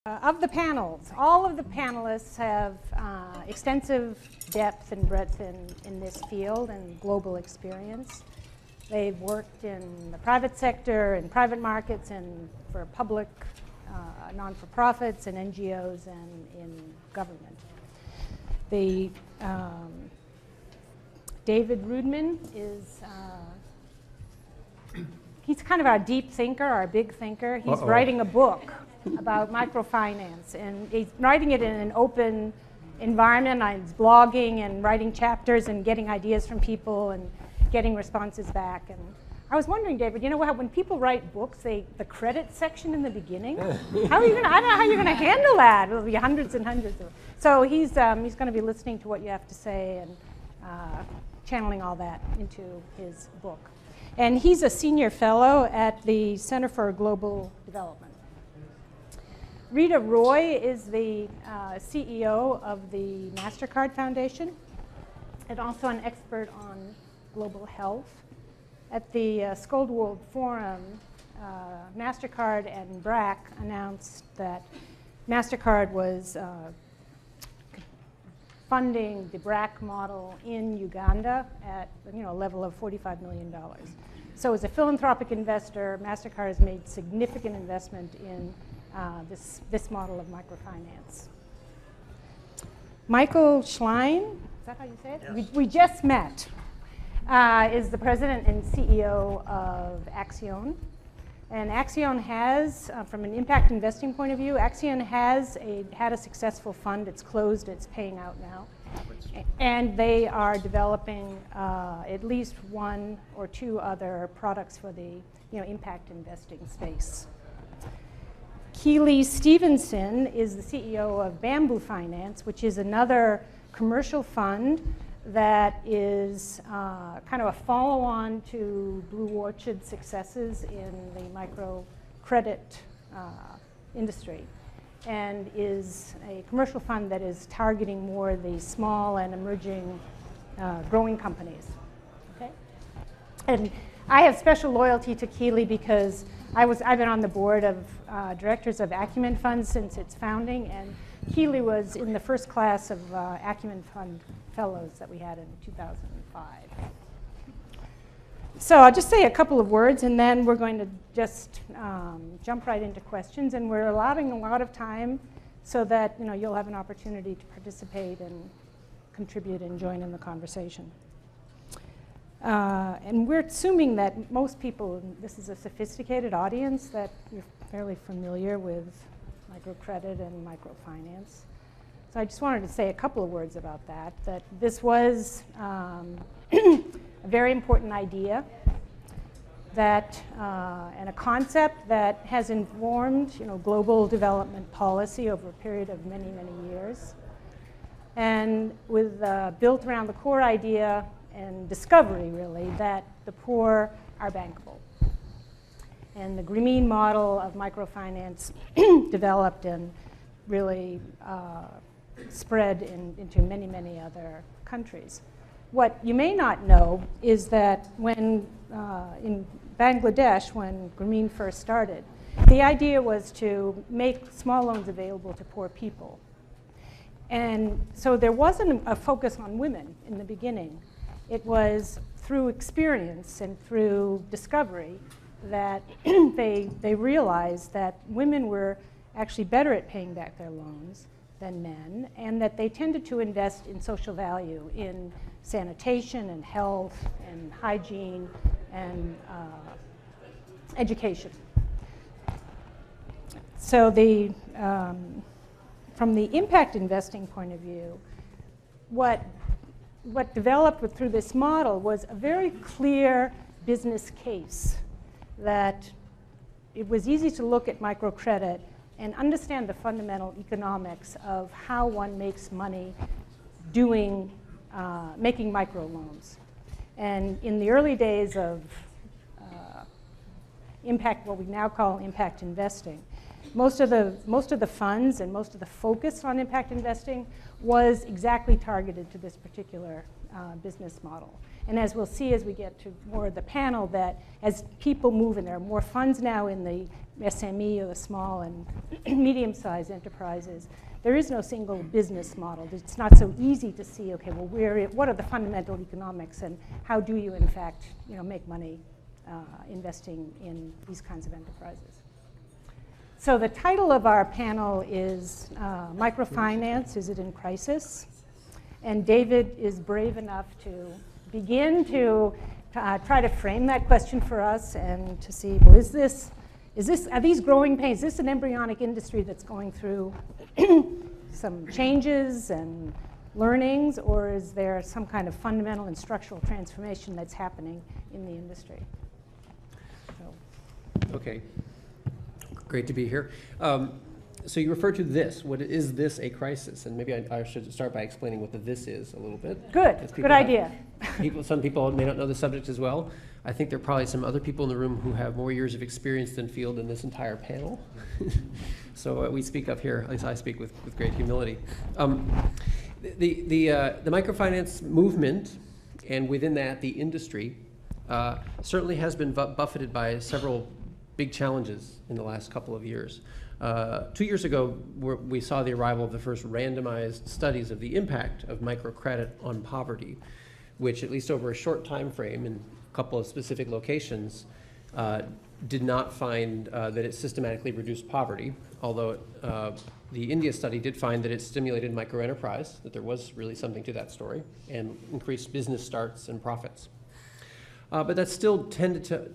Of the panels, all of the panelists have extensive depth and breadth in this field and global experience. They've worked in the private sector, in private markets, and for public, non-for-profits, and NGOs, and in government. David Roodman is, he's kind of our deep thinker, our big thinker. He's writing a book about microfinance, and he's writing it in an open environment. He's blogging and writing chapters and getting ideas from people and getting responses back. And I was wondering, David, you know how when people write books, the credit section in the beginning, how are you gonna, I don't know how you're going to handle that. It'll be hundreds and hundreds of. So he's going to be listening to what you have to say and channeling all that into his book. And he's a senior fellow at the Center for Global Development. Reeta Roy is the CEO of the MasterCard Foundation and also an expert on global health. At the Skold World Forum, MasterCard and BRAC announced that MasterCard was funding the BRAC model in Uganda at a level of $45 million. So as a philanthropic investor, MasterCard has made significant investment in this model of microfinance. Michael Schlein, is that how you say it? Yes. We just met, is the president and CEO of ACCION. And ACCION has, from an impact investing point of view, ACCION has had a successful fund. It's closed, it's paying out now. And they are developing at least one or two other products for the impact investing space. Keely Stevenson is the CEO of Bamboo Finance, which is another commercial fund that is kind of a follow-on to Blue Orchid's successes in the microcredit industry, and is a commercial fund that is targeting more the small and emerging growing companies. Okay? And I have special loyalty to Keely because I've been on the board of directors of ACCION Funds since its founding, and Keely was in the first class of ACCION Fund fellows that we had in 2005. So I'll just say a couple of words, and then we're going to just jump right into questions. And we're allowing a lot of time so that you'll have an opportunity to participate and contribute and join in the conversation. And we're assuming that most people, this is a sophisticated audience, that you're fairly familiar with microcredit and microfinance. So I just wanted to say a couple of words about that, that this was a very important idea that, and a concept that has informed global development policy over a period of many, many years. And with built around the core idea and discovery, really, that the poor are bankable. And the Guineas model of microfinance developed and really spread into many, many other countries. What you may not know is that when in Bangladesh, when Guineas first started, the idea was to make small loans available to poor people. And so there wasn't a focus on women in the beginning. It was through experience and through discovery that they realized that women were actually better at paying back their loans than men, and that they tended to invest in social value, in sanitation and health and hygiene and education. So from the impact investing point of view, what developed through this model was a very clear business case that it was easy to look at microcredit and understand the fundamental economics of how one makes money making microloans. And in the early days of impact, what we now call impact investing, most of the funds and most of the focus on impact investing was exactly targeted to this particular business model. And as we'll see as we get to more of the panel, that as people move, and there are more funds now in the SME or the small and medium-sized enterprises, there is no single business model. It's not so easy to see, okay, well, what are the fundamental economics, and how do you, in fact, make money investing in these kinds of enterprises? So the title of our panel is Microfinance, Is It in Crisis? And David is brave enough to begin to try to frame that question for us and to see, well, are these growing pains? Is this an embryonic industry that's going through some changes and learnings, or is there some kind of fundamental and structural transformation that's happening in the industry? Okay, great to be here. So you refer to this. What is this a crisis? And maybe I should start by explaining what the this is a little bit. Good idea. Some people may not know the subject as well. I think there are probably some other people in the room who have more years of experience than field in this entire panel. So we speak up here, at least I speak with great humility. The microfinance movement, and within that the industry, certainly has been buffeted by several big challenges in the last couple of years. 2 years ago, we saw the arrival of the first randomized studies of the impact of microcredit on poverty, which, at least over a short time frame in a couple of specific locations, did not find that it systematically reduced poverty, although the India study did find that it stimulated microenterprise, that there was really something to that story, and increased business starts and profits. But that still tended to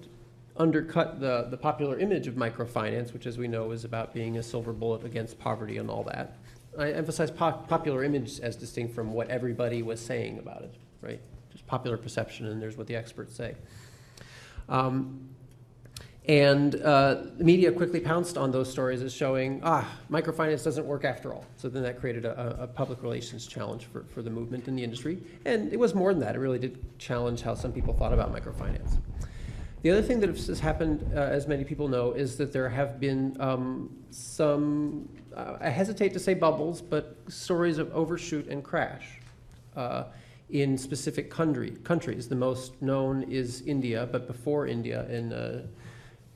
undercut the popular image of microfinance, which, as we know, is about being a silver bullet against poverty and all that. I emphasize popular image as distinct from what everybody was saying about it, right? There's popular perception, and there's what the experts say. The media quickly pounced on those stories as showing, microfinance doesn't work after all. So then that created a public relations challenge for the movement in the industry. And it was more than that. It really did challenge how some people thought about microfinance. The other thing that has happened, as many people know, is that there have been some, I hesitate to say bubbles, but stories of overshoot and crash in specific countries. The most known is India, but before India, in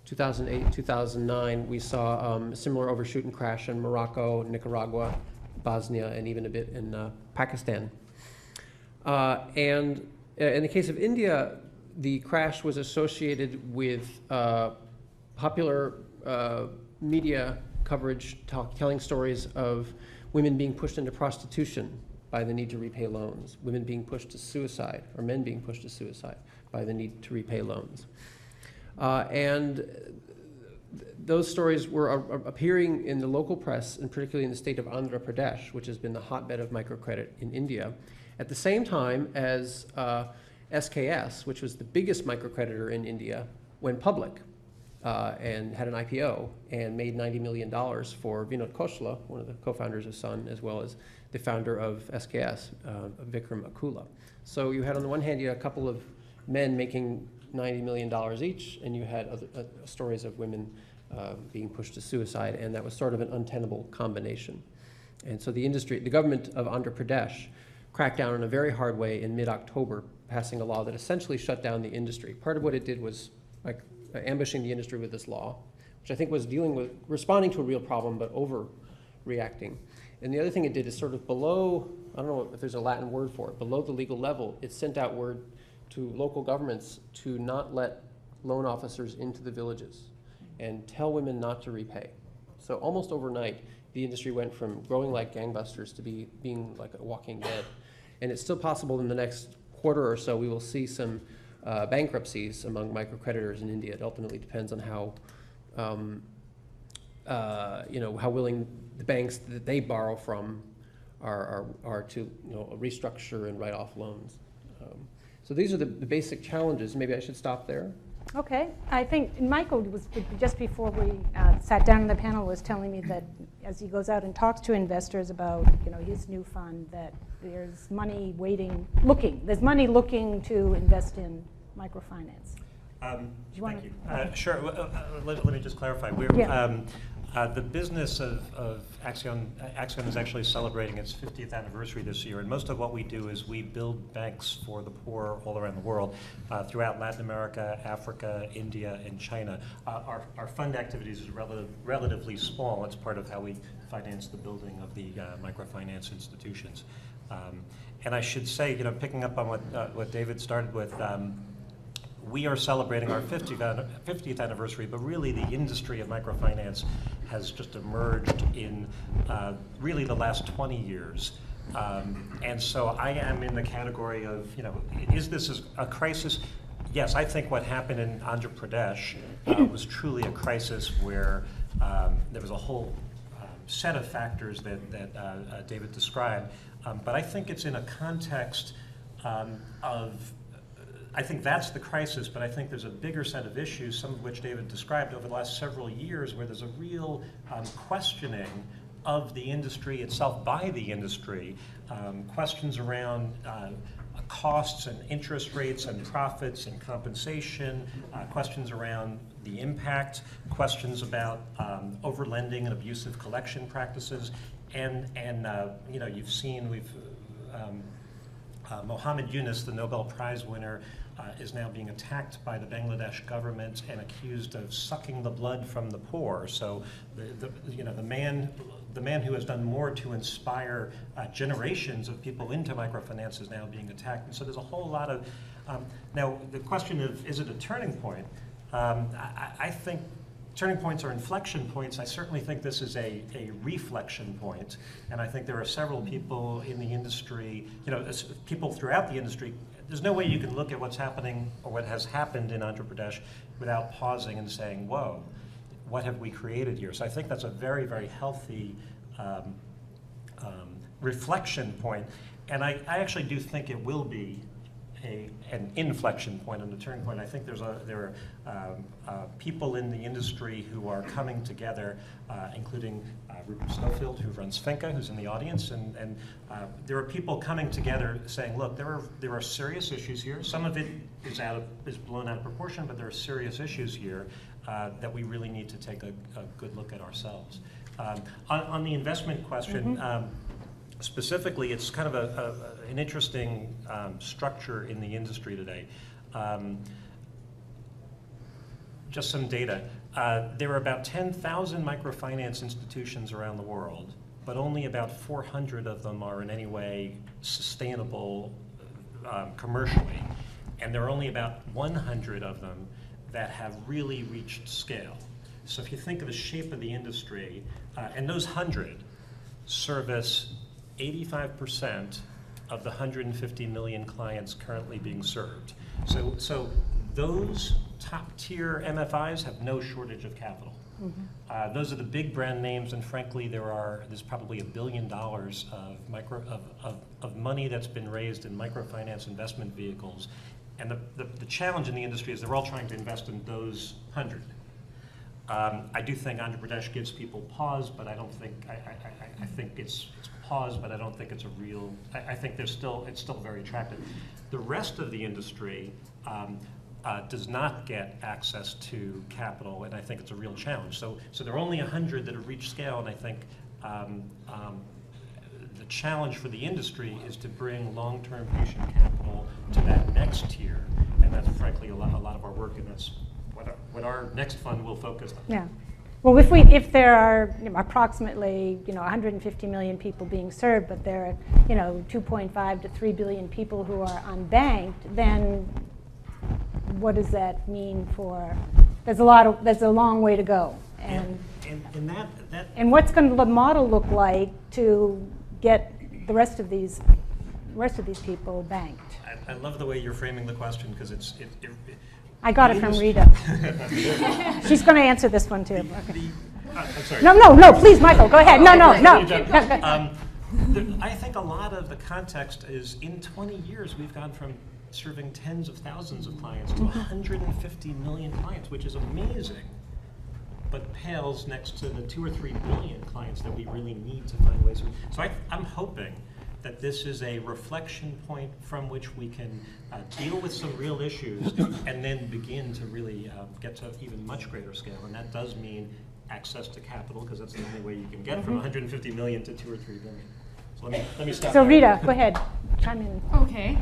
2008, 2009, we saw a similar overshoot and crash in Morocco, Nicaragua, Bosnia, and even a bit in Pakistan. And in the case of India, the crash was associated with popular media coverage telling stories of women being pushed into prostitution by the need to repay loans, women being pushed to suicide, or men being pushed to suicide by the need to repay loans. And those stories were appearing in the local press, and particularly in the state of Andhra Pradesh, which has been the hotbed of microcredit in India, at the same time as SKS, which was the biggest microcreditor in India, went public and had an IPO and made $90 million for Vinod Khosla, one of the co-founders of Sun, as well as the founder of SKS, Vikram Akula. So you had, on the one hand, you had a couple of men making $90 million each, and you had other stories of women being pushed to suicide, and that was sort of an untenable combination. And so the government of Andhra Pradesh cracked down in a very hard way in mid-October, passing a law that essentially shut down the industry. Part of what it did was ambushing the industry with this law, which I think was responding to a real problem, but overreacting. And the other thing it did is sort of below, I don't know if there's a Latin word for it, below the legal level, it sent out word to local governments to not let loan officers into the villages and tell women not to repay. So almost overnight, the industry went from growing like gangbusters to being like a walking dead. And it's still possible in the next quarter or so we will see some bankruptcies among microcreditors in India. It ultimately depends on how willing the banks that they borrow from are to restructure and write off loans. So these are the basic challenges. Maybe I should stop there. Okay. I think Michael was, just before we sat down in the panel, was telling me that as he goes out and talks to investors about his new fund, that there's money there's money looking to invest in microfinance. Thank you. Sure. Let me just clarify. The business of ACCION is actually celebrating its 50th anniversary this year, and most of what we do is we build banks for the poor all around the world, throughout Latin America, Africa, India, and China. Our fund activities is relatively small. It's part of how we finance the building of the microfinance institutions. And I should say, picking up on what David started with, we are celebrating our 50th anniversary, but really the industry of microfinance has just emerged in really the last 20 years. And so I am in the category of, is this a crisis? Yes, I think what happened in Andhra Pradesh was truly a crisis where there was a whole set of factors that David described. But I think it's in a context I think that's the crisis, but I think there's a bigger set of issues, some of which David described over the last several years, where there's a real questioning of the industry itself by the industry, questions around costs and interest rates and profits and compensation, questions around the impact, questions about overlending and abusive collection practices, and you've seen Mohammed Yunus, the Nobel Prize winner, is now being attacked by the Bangladesh government and accused of sucking the blood from the poor. So the man who has done more to inspire generations of people into microfinance is now being attacked. And so there's a whole lot of now the question of, is it a turning point? I think turning points are inflection points. I certainly think this is a reflection point, and I think there are several people in the industry, people throughout the industry. There's no way you can look at what's happening or what has happened in Andhra Pradesh without pausing and saying, whoa, what have we created here? So I think that's a very, very healthy reflection point, and I actually do think it will be an inflection point and a turning point. I think there are people in the industry who are coming together, including Rupert Schofield, who runs Finca, who's in the audience, and there are people coming together saying, look, there are serious issues here. Some of it is blown out of proportion, but there are serious issues here that we really need to take a good look at ourselves. On the investment question, specifically, it's kind of an interesting structure in the industry today. Just some data. There are about 10,000 microfinance institutions around the world, but only about 400 of them are in any way sustainable commercially. And there are only about 100 of them that have really reached scale. So if you think of the shape of the industry, and those 100 service 85% of the 150 million clients currently being served. So those top tier MFIs have no shortage of capital. Those are the big brand names, and frankly, there's probably $1 billion of money that's been raised in microfinance investment vehicles. And the challenge in the industry is they're all trying to invest in those 100. I do think Andhra Pradesh gives people pause, but I don't think, I think it's pause, but I don't think it's a real, I think it's still very attractive. The rest of the industry does not get access to capital, and I think it's a real challenge. So there are only 100 that have reached scale, and I think the challenge for the industry is to bring long-term patient capital to that next tier, and that's frankly a lot of our work, and that's what our next fund will focus on. Yeah. Well, if there are approximately 150 million people being served, but there are 2.5 to 3 billion people who are unbanked, then what does that mean for? There's a long way to go, and and what's going the model look like to get the rest of these people banked? I love the way you're framing the question, because I got it from Reeta. She's going to answer this one too. Okay. I'm sorry. No, please, Michael, go ahead. No. I think a lot of the context is, in 20 years, we've gone from serving tens of thousands of clients to 150 million clients, which is amazing, but pales next to the 2 or 3 billion clients that we really need to find ways. So I'm hoping that this is a reflection point from which we can deal with some real issues and then begin to really get to even much greater scale. And that does mean access to capital, because that's the only way you can get from 150 million to 2 or 3 billion. So let me stop So there. Reeta, go ahead, chime in. Okay,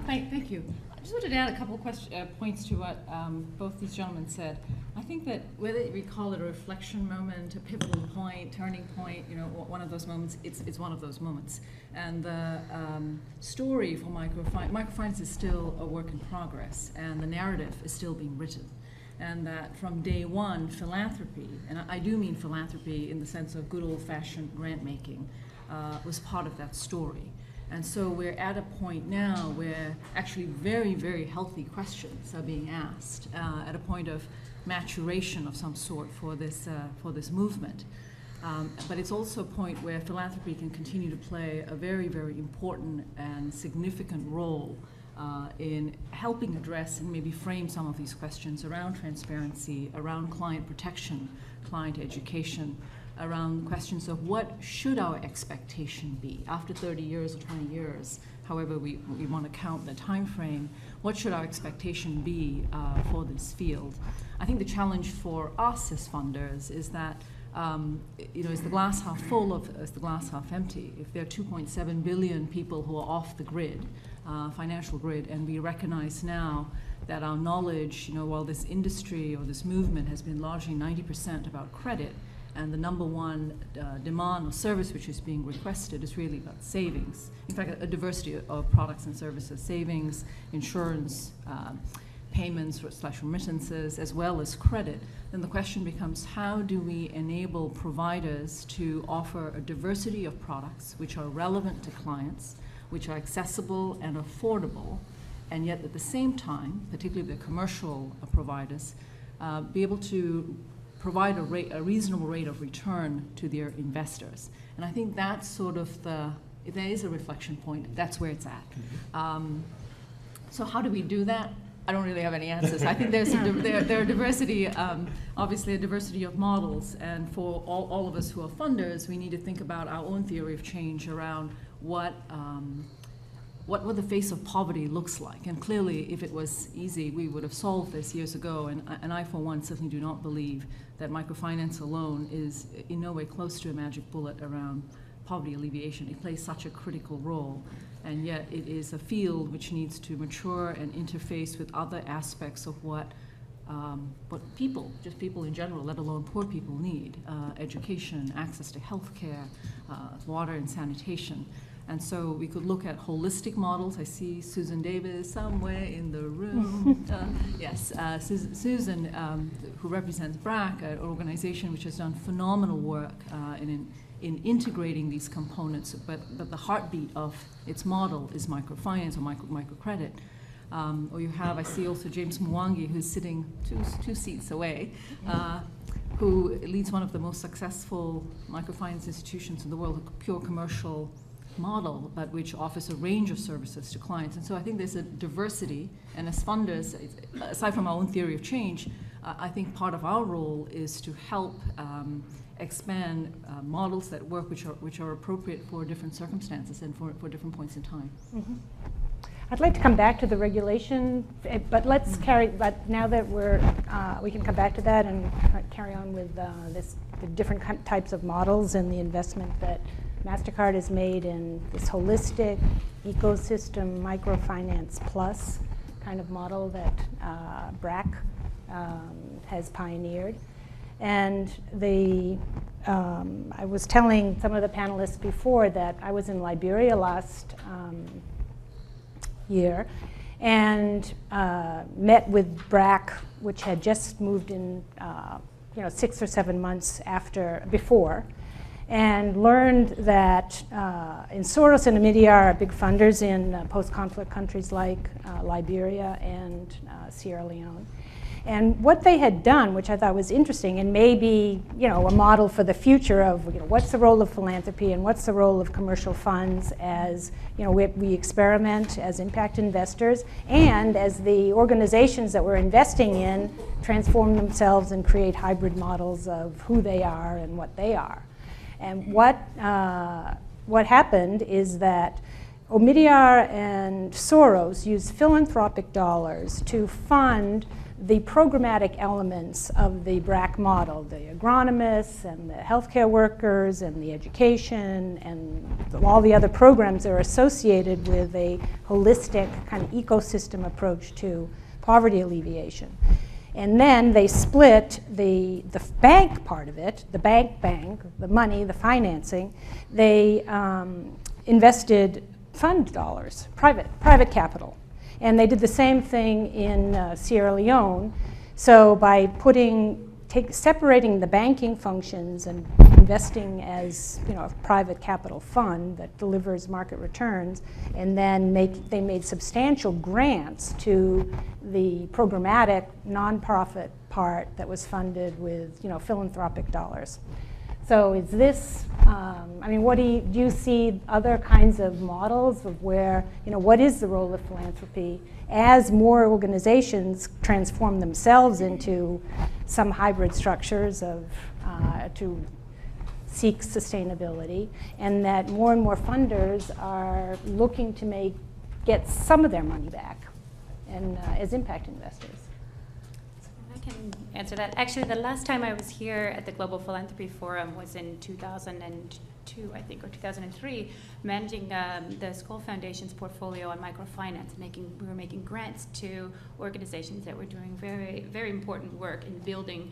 thank you. I just wanted to add a couple of points to what both these gentlemen said. I think that whether we call it a reflection moment, a pivotal point, turning point, you know, one of those moments, it's one of those moments. And the story for microfinance is still a work in progress, and the narrative is still being written. And that from day one, philanthropy, and I do mean philanthropy in the sense of good old-fashioned grant making, was part of that story. And so we're at a point now where actually very, very healthy questions are being asked at a point of maturation of some sort for this movement. But it's also a point where philanthropy can continue to play a very, very important and significant role in helping address and maybe frame some of these questions around transparency, around client protection, client education, around questions of what should our expectation be after 30 years or 20 years, however we want to count the time frame, what should our expectation be for this field? I think the challenge for us as funders is that is the glass half full or is the glass half empty? If there are 2.7 billion people who are off the grid, financial grid, and we recognize now that our knowledge, while this industry or this movement has been largely 90% about credit, and the number one demand or service which is being requested is really about savings. In fact, a diversity of products and services, savings, insurance, payments / remittances, as well as credit. Then the question becomes, how do we enable providers to offer a diversity of products which are relevant to clients, which are accessible and affordable, and yet at the same time, particularly the commercial providers, be able to provide a reasonable rate of return to their investors. And I think that's sort of if there is a reflection point, that's where it's at. So how do we do that? I don't really have any answers. I think there are diversity, obviously a diversity of models, and for all of us who are funders, we need to think about our own theory of change around what the face of poverty looks like. And clearly, if it was easy, we would have solved this years ago. And I, for one, certainly do not believe that microfinance alone is in no way close to a magic bullet around poverty alleviation. It plays such a critical role. And yet it is a field which needs to mature and interface with other aspects of what people, just people in general, let alone poor people, need. Education, access to health care, water and sanitation. And so we could look at holistic models. I see Susan Davis somewhere in the room. Yes, Susan, who represents BRAC, an organization which has done phenomenal work in integrating these components, but the heartbeat of its model is microfinance or microcredit. Or you have, I see also James Mwangi, who's sitting two seats away, who leads one of the most successful microfinance institutions in the world, a pure commercial model, but which offers a range of services to clients. And so I think there's a diversity, and as funders, aside from our own theory of change, I think part of our role is to help expand models that work, which are appropriate for different circumstances and for different points in time. Mm-hmm. I'd like to come back to the regulation, but let's but now that we can come back to that and carry on with the different types of models and the investment that MasterCard has made in this holistic ecosystem microfinance plus kind of model that BRAC has pioneered. And I was telling some of the panelists before that I was in Liberia last year and met with BRAC, which had just moved in 6 or 7 months before, and learned that in Soros and Namibia are big funders in post-conflict countries like Liberia and Sierra Leone. And what they had done, which I thought was interesting, and maybe a model for the future of what's the role of philanthropy and what's the role of commercial funds as we experiment as impact investors, and as the organizations that we're investing in transform themselves and create hybrid models of who they are and what they are. And what what happened is that Omidyar and Soros used philanthropic dollars to fund the programmatic elements of the BRAC model, the agronomists and the healthcare workers and the education and all the other programs that are associated with a holistic kind of ecosystem approach to poverty alleviation. And then they split the bank part of it, the bank, the money, the financing. They invested fund dollars, private capital. And they did the same thing in Sierra Leone. So by separating the banking functions and investing as a private capital fund that delivers market returns, and then they made substantial grants to the programmatic nonprofit part that was funded with philanthropic dollars. So is this, what do you see other kinds of models of where, what is the role of philanthropy as more organizations transform themselves into some hybrid structures of, to seek sustainability, and that more and more funders are looking to get some of their money back and as impact investors? I can answer that. Actually, the last time I was here at the Global Philanthropy Forum was in 2002, I think, or 2003, managing the Skoll Foundation's portfolio on microfinance. We were making grants to organizations that were doing very, very important work in building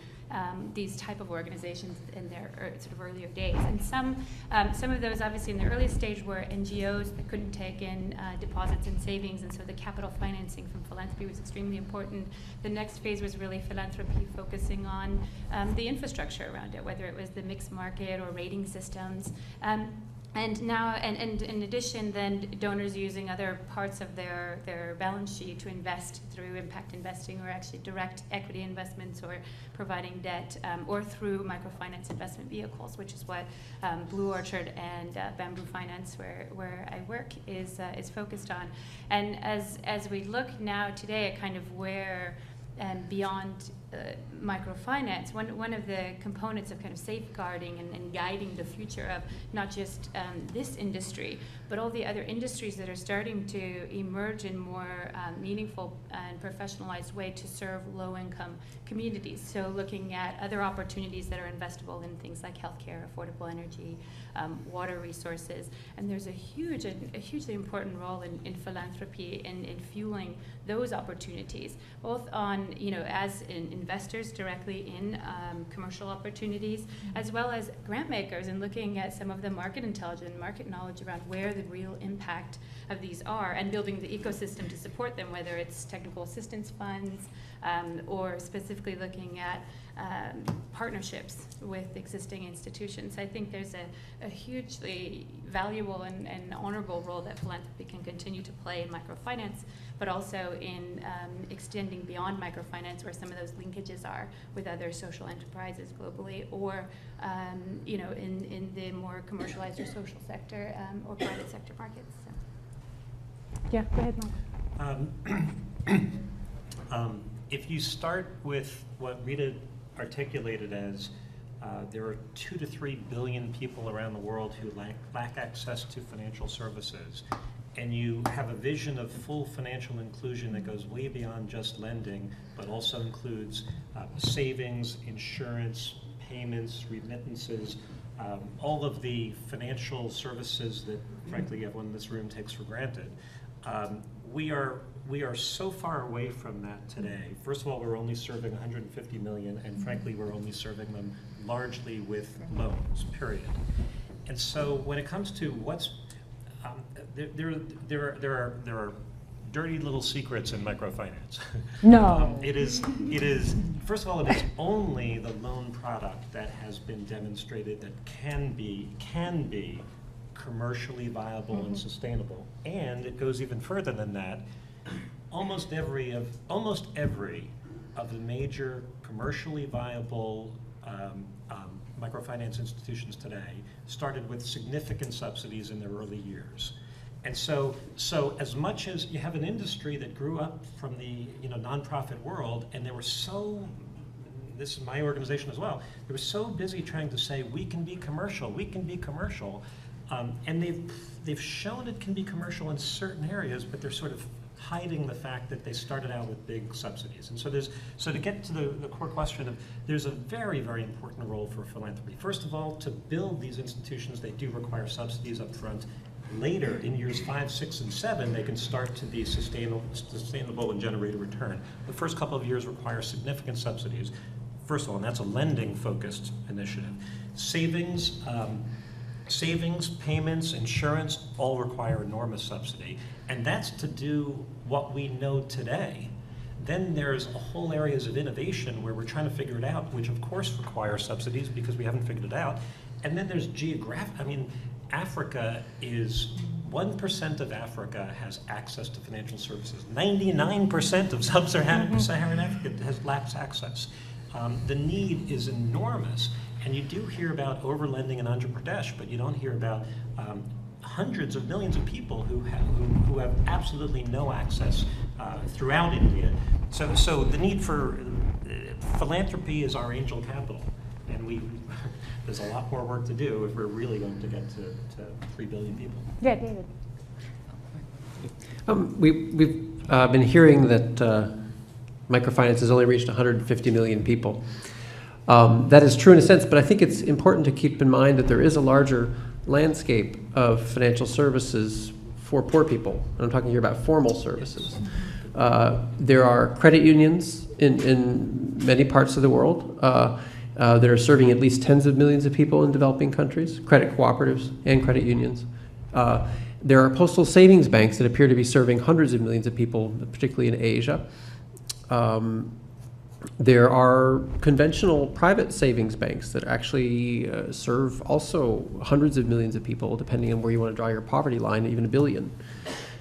these type of organizations in their sort of earlier days. And some of those, obviously, in the early stage were NGOs that couldn't take in deposits and savings, and so the capital financing from philanthropy was extremely important. The next phase was really philanthropy focusing on the infrastructure around it, whether it was the mixed market or rating systems. And now, and in addition, then donors using other parts of their balance sheet to invest through impact investing, or actually direct equity investments, or providing debt, or through microfinance investment vehicles, which is what Blue Orchard and Bamboo Finance, where I work, is focused on. And as we look now today at kind of where beyond microfinance, one of the components of kind of safeguarding and guiding the future of not just this industry, but all the other industries that are starting to emerge in more meaningful and professionalized way to serve low-income communities. So looking at other opportunities that are investable in things like healthcare, affordable energy, water resources, and there's a hugely important role in philanthropy in fueling those opportunities, both on as investors directly in commercial opportunities, as well as grant makers, and looking at some of the market intelligence, market knowledge around where the real impact of these are, and building the ecosystem to support them, whether it's technical assistance funds or specifically looking at partnerships with existing institutions. I think there's a hugely valuable and honorable role that philanthropy can continue to play in microfinance, but also in extending beyond microfinance, where some of those linkages are with other social enterprises globally, or in the more commercialized or social sector or private sector markets. So. Yeah, go ahead, Mark. If you start with what Reeta articulated as there are 2 to 3 billion people around the world who lack access to financial services, and you have a vision of full financial inclusion that goes way beyond just lending, but also includes savings, insurance, payments, remittances, all of the financial services that, frankly, everyone in this room takes for granted. We are so far away from that today. First of all, we're only serving 150 million, and frankly, we're only serving them largely with loans, period. And so when it comes to what's, there are dirty little secrets in microfinance. No. It is, first of all, it is only the loan product that has been demonstrated that can be commercially viable and sustainable. And it goes even further than that. Almost every of the major commercially viable microfinance institutions today started with significant subsidies in their early years. And so as much as you have an industry that grew up from the nonprofit world, and they were so, this is my organization as well, they were so busy trying to say, we can be commercial, And they've shown it can be commercial in certain areas, but they're sort of hiding the fact that they started out with big subsidies. And so to get to the core question of, there's a very, very important role for philanthropy. First of all, to build these institutions, they do require subsidies up front. Later, in years 5, 6, and 7, they can start to be sustainable and generate a return. The first couple of years require significant subsidies. First of all, and that's a lending-focused initiative. Savings, payments, insurance, all require enormous subsidy. And that's to do what we know today. Then there's a whole areas of innovation where we're trying to figure it out, which of course require subsidies because we haven't figured it out. And then there's Africa is, 1% of Africa has access to financial services. 99% of sub-Saharan Africa lacks access. The need is enormous. And you do hear about overlending in Andhra Pradesh, but you don't hear about hundreds of millions of people who have absolutely no access throughout India. So the need for philanthropy is our angel capital, and there's a lot more work to do if we're really going to get to 3 billion people. Yeah, David. We've been hearing that microfinance has only reached 150 million people. That is true in a sense, but I think it's important to keep in mind that there is a larger landscape of financial services for poor people. And I'm talking here about formal services. There are credit unions in many parts of the world that are serving at least tens of millions of people in developing countries, credit cooperatives and credit unions. There are postal savings banks that appear to be serving hundreds of millions of people, particularly in Asia. There are conventional private savings banks that actually serve also hundreds of millions of people, depending on where you want to draw your poverty line, even 1 billion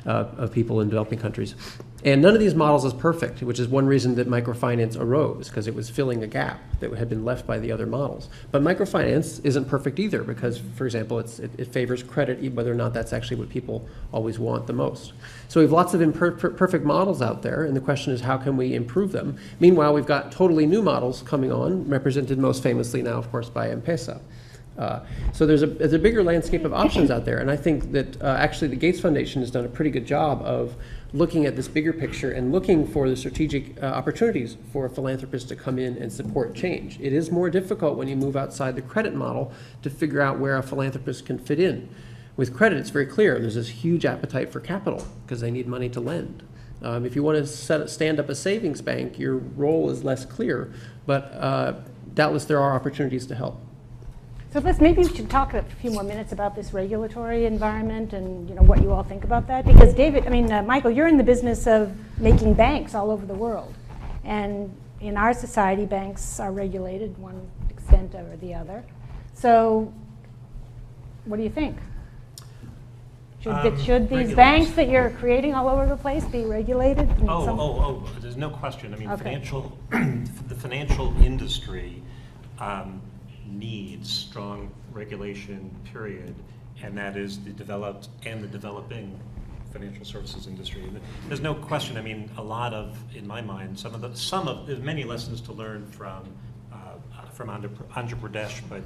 of people in developing countries. And none of these models is perfect, which is one reason that microfinance arose, because it was filling a gap that had been left by the other models. But microfinance isn't perfect either, because, for example, it favors credit, whether or not that's actually what people always want the most. So we have lots of imperfect models out there, and the question is, how can we improve them? Meanwhile, we've got totally new models coming on, represented most famously now, of course, by M-Pesa. So there's a bigger landscape of options out there, and I think that actually the Gates Foundation has done a pretty good job of looking at this bigger picture and looking for the strategic opportunities for philanthropists to come in and support change. It is more difficult when you move outside the credit model to figure out where a philanthropist can fit in. With credit, it's very clear. There's this huge appetite for capital because they need money to lend. If you want to stand up a savings bank, your role is less clear, but doubtless there are opportunities to help. So maybe we should talk a few more minutes about this regulatory environment and what you all think about that. Because Michael, you're in the business of making banks all over the world. And in our society, banks are regulated one extent or the other. So what do you think? Should these banks that you're creating all over the place be regulated? There's no question. Okay. The financial industry needs strong regulation, period, and that is the developed and the developing financial services industry. And there's no question. A lot of, in my mind, there's many lessons to learn from Andhra Pradesh, but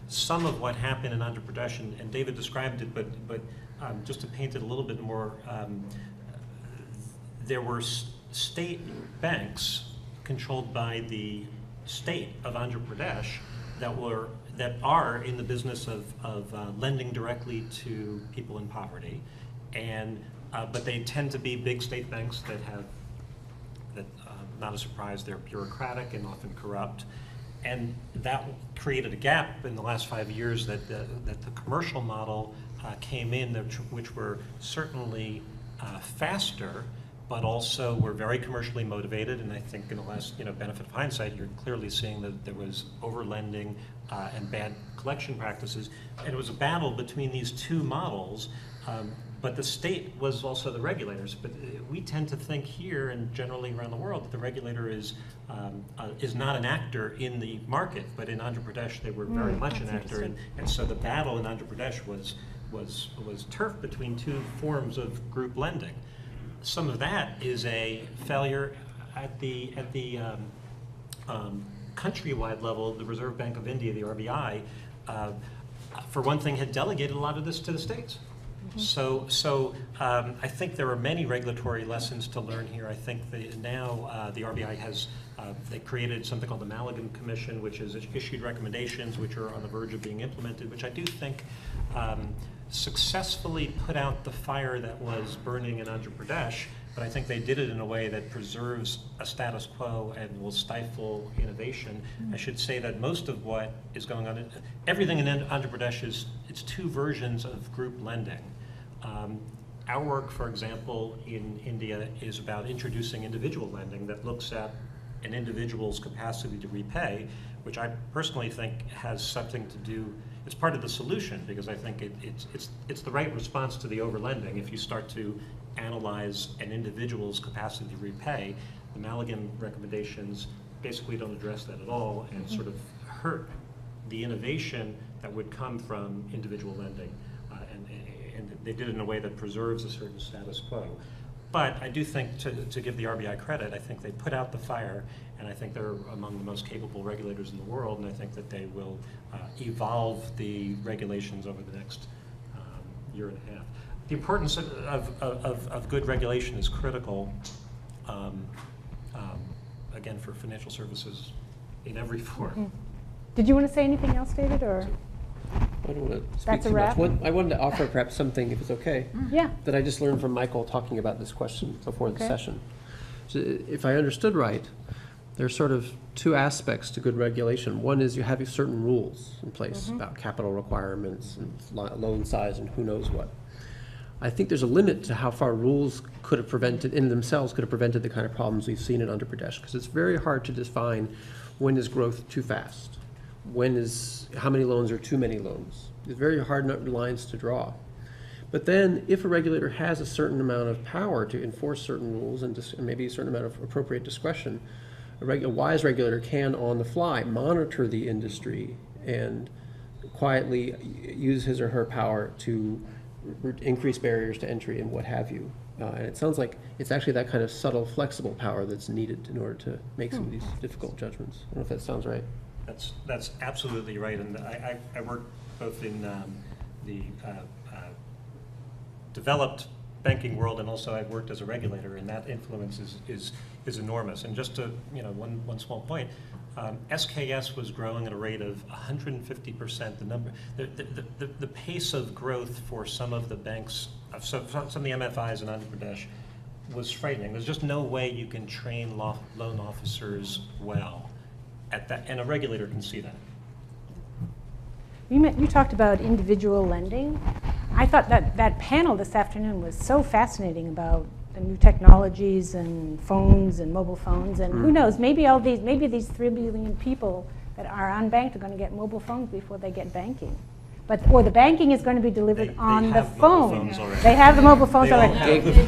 some of what happened in Andhra Pradesh, and David described it, but just to paint it a little bit more, there were state banks controlled by the state of Andhra Pradesh that are in the business of lending directly to people in poverty, but they tend to be big state banks that not a surprise, they're bureaucratic and often corrupt, and that created a gap in the last 5 years that the commercial model came in, which were certainly faster, but also were very commercially motivated. And I think in the last, benefit of hindsight, you're clearly seeing that there was overlending and bad collection practices. And it was a battle between these two models, but the state was also the regulators. But we tend to think here and generally around the world that the regulator is not an actor in the market, but in Andhra Pradesh they were very much an actor. And so the battle in Andhra Pradesh was turf between two forms of group lending. Some of that is a failure at the countrywide level. The Reserve Bank of India, the RBI, for one thing, had delegated a lot of this to the states. So I think there are many regulatory lessons to learn here. I think now the RBI has, they created something called the Amalgam Commission, which has issued recommendations which are on the verge of being implemented, which I do think successfully put out the fire that was burning in Andhra Pradesh, but I think they did it in a way that preserves a status quo and will stifle innovation. I should say that most of what is going on, everything in Andhra Pradesh it's two versions of group lending. Our work, for example, in India is about introducing individual lending that looks at an individual's capacity to repay, which I personally think has something to do, it's part of the solution, because I think it's the right response to the overlending. If you start to analyze an individual's capacity to repay, the Amalgam recommendations basically don't address that at all and sort of hurt the innovation that would come from individual lending. And they did it in a way that preserves a certain status quo. But I do think, to give the RBI credit, I think they put out the fire, and I think they're among the most capable regulators in the world, and I think that they will evolve the regulations over the next year and a half. The importance of good regulation is critical, again, for financial services in every form. Did you want to say anything else, David, or? I don't want to speak That's a too wrap? much. I wanted to offer perhaps something, if it's okay, Yeah. that I just learned from Michael talking about this question before the Okay. session. So if I understood right, there's sort of two aspects to good regulation. One is you have certain rules in place about capital requirements and loan size and who knows what. I think there's a limit to how far rules could have prevented, in themselves, could have prevented the kind of problems we've seen in Andhra Pradesh, because it's very hard to define when is growth too fast, how many loans are too many loans. It's very hard lines to draw. But then if a regulator has a certain amount of power to enforce certain rules and maybe a certain amount of appropriate discretion, a wise regulator can, on the fly, monitor the industry and quietly use his or her power to increase barriers to entry and what have you. And it sounds like it's actually that kind of subtle, flexible power that's needed in order to make some of these difficult judgments. I don't know if that sounds right. That's absolutely right, and I work both in the developed banking world, and also I've worked as a regulator, and that influence is enormous. And just to one small point, SKS was growing at a rate of 150%. The pace of growth for some of the banks, some of the MFIs in Andhra Pradesh, was frightening. There's just no way you can train loan officers well at that, and a regulator can see that. You talked about individual lending. I thought that panel this afternoon was so fascinating about the new technologies and phones and mobile phones, and who knows, maybe these 3 billion people that are unbanked are going to get mobile phones before they get banking. Or the banking is going to be delivered on the phone. They have the mobile phones already.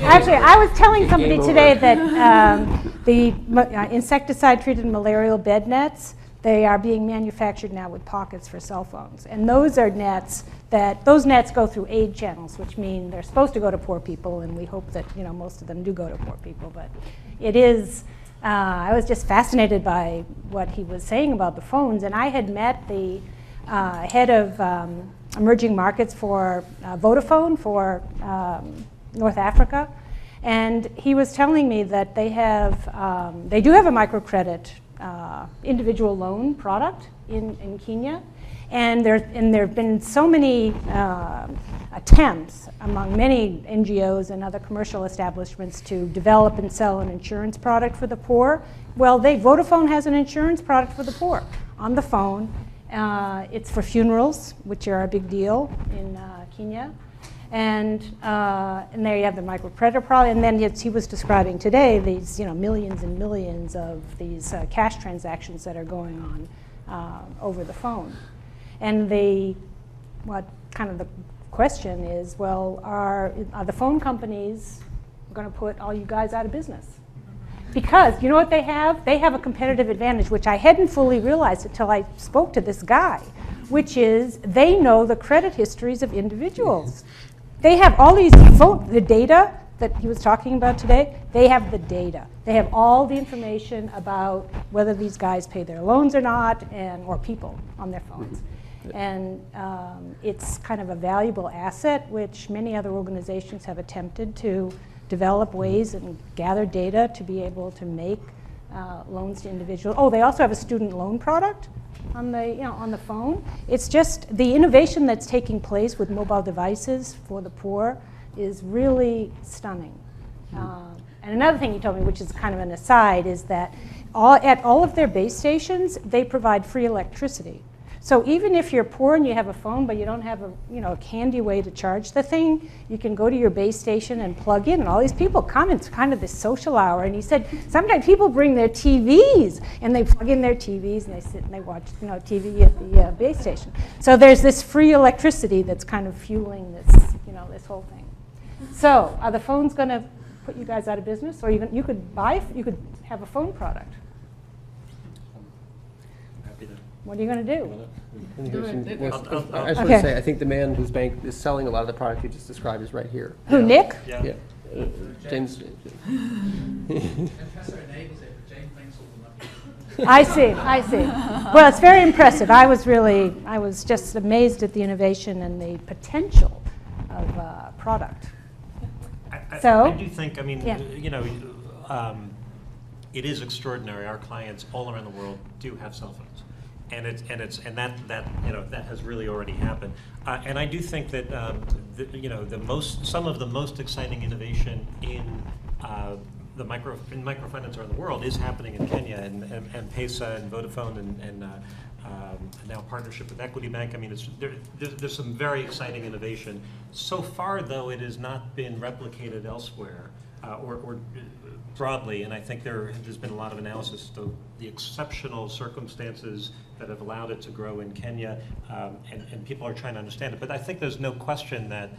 Actually, I was telling somebody today that the insecticide-treated malarial bed nets, they are being manufactured now with pockets for cell phones. And those are nets those nets go through aid channels, which mean they're supposed to go to poor people, and we hope that most of them do go to poor people. But it is, I was just fascinated by what he was saying about the phones. And I had met the head of emerging markets for Vodafone for North Africa, and he was telling me that they do have a microcredit individual loan product in Kenya, and there have been so many attempts among many NGOs and other commercial establishments to develop and sell an insurance product for the poor. Well, Vodafone has an insurance product for the poor on the phone. It's for funerals, which are a big deal in Kenya. And there you have the microcredit product. And then he was describing today these millions and millions of these cash transactions that are going on over the phone. And the question is, well, are the phone companies going to put all you guys out of business? Because you know what they have? They have a competitive advantage, which I hadn't fully realized until I spoke to this guy, which is they know the credit histories of individuals. They have all the data that he was talking about today. They have the data. They have all the information about whether these guys pay their loans or not, or people on their phones. And it's kind of a valuable asset, which many other organizations have attempted to develop ways and gather data to be able to make loans to individuals. Oh, they also have a student loan product on the, on the phone. It's just the innovation that's taking place with mobile devices for the poor is really stunning. And another thing you told me, which is kind of an aside, is that at all of their base stations, they provide free electricity. So even if you're poor and you have a phone, but you don't have a handy way to charge the thing, you can go to your base station and plug in. And all these people come. It's kind of this social hour. And he said sometimes people bring their TVs and they plug in their TVs and they sit and they watch TV at the base station. So there's this free electricity that's kind of fueling this this whole thing. So are the phones going to put you guys out of business, or you could have a phone product? What are you going to do? I just want Okay. to say, I think the man whose bank is selling a lot of the product you just described is right here. Who, Nick? Yeah. Yeah. James. I see. Well, it's very impressive. I was just amazed at the innovation and the potential of product. I do think, Yeah. it is extraordinary. Our clients all around the world do have cell phones. That has really already happened, and I do think that some of the most exciting innovation in microfinance around the world is happening in Kenya, and Pesa and Vodafone and now partnership with Equity Bank. There's some very exciting innovation. So far, though, it has not been replicated elsewhere or broadly, and I think there's been a lot of analysis of the exceptional circumstances that have allowed it to grow in Kenya, and people are trying to understand it. But I think there's no question that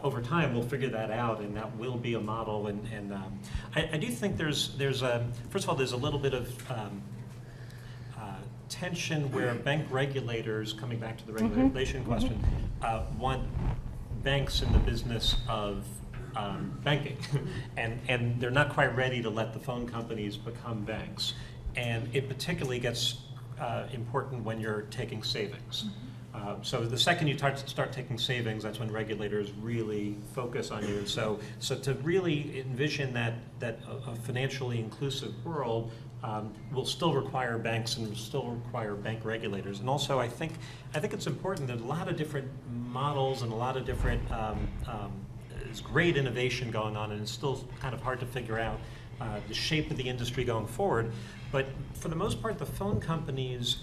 over time we'll figure that out, and that will be a model. And I do think there's first of all, there's a little bit of tension where bank regulators, coming back to the regulation question, want banks in the business of banking, and they're not quite ready to let the phone companies become banks. And it particularly gets important when you're taking savings. So the second you start taking savings, that's when regulators really focus on you. And so to really envision that a financially inclusive world will still require banks and will still require bank regulators. And also, I think it's important. There's a lot of different models and a lot of different. There's great innovation going on, and it's still kind of hard to figure out the shape of the industry going forward. But for the most part, the phone companies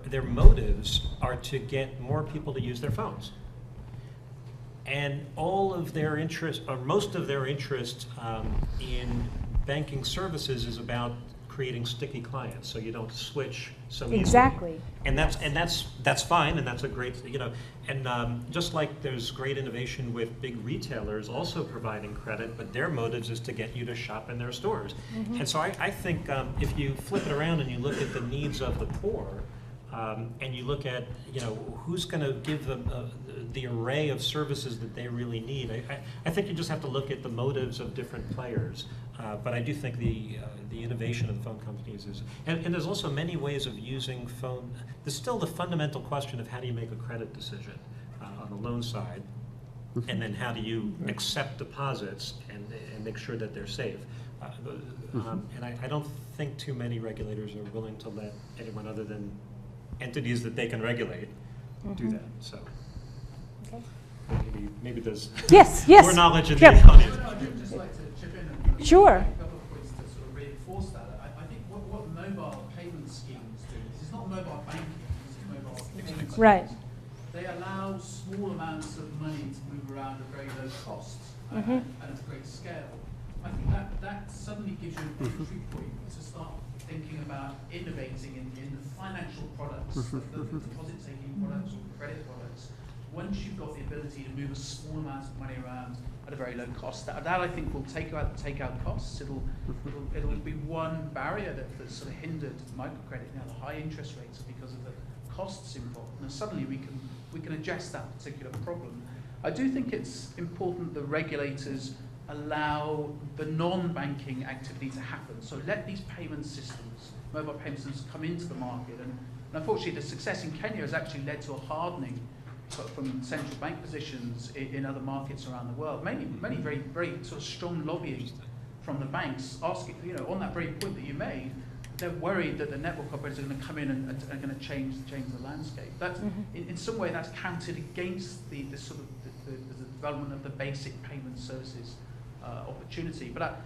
their motives are to get more people to use their phones. And all of their interest, or most of their interest in banking services is about creating sticky clients, so you don't switch so easily. Exactly. And that's fine, and that's a great, and just like there's great innovation with big retailers also providing credit, but their motives is to get you to shop in their stores. And so I think if you flip it around and you look at the needs of the poor, and you look at who's going to give them the array of services that they really need, I think you just have to look at the motives of different players. But I do think the innovation of the phone companies is, and there's also many ways of using phone. There's still the fundamental question of how do you make a credit decision on the loan side, and then how do you accept deposits and make sure that they're safe. And I don't think too many regulators are willing to let anyone other than entities that they can regulate do that. So Okay. maybe there's Yes. more knowledge in the audience. I'd just like to chip in and Sure. a couple of points to sort of reinforce that. I think what mobile payment schemes do, this is not mobile banking, this is mobile payments. Right. They allow small amounts of money to move around at very low cost and at great scale. I think that suddenly gives you an entry point to start thinking about innovating in the financial products, the deposit-taking products or credit products. Once you've got the ability to move a small amount of money around at a very low cost, that I think will take out costs. It'll be one barrier that's sort of hindered microcredit. Now the high interest rates are because of the costs involved. Now suddenly we can address that particular problem. I do think it's important that regulators allow the non-banking activity to happen. So let these payment systems mobile payment systems come into the market. And unfortunately, the success in Kenya has actually led to a hardening from central bank positions in other markets around the world. Many very, very sort of strong lobbying from the banks asking, on that very point that you made, they're worried that the network operators are going to come in and are going to change the landscape. That's, in some way, that's counted against the sort of the development of the basic payment services opportunity. But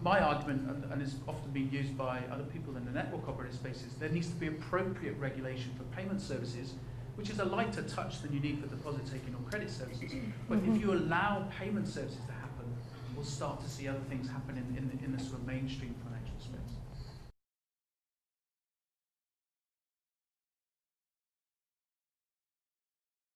my argument, and it's often being used by other people in the network operator space, is there needs to be appropriate regulation for payment services, which is a lighter touch than you need for deposit taking or credit services. But if you allow payment services to happen, we'll start to see other things happen in the sort of mainstream financial space.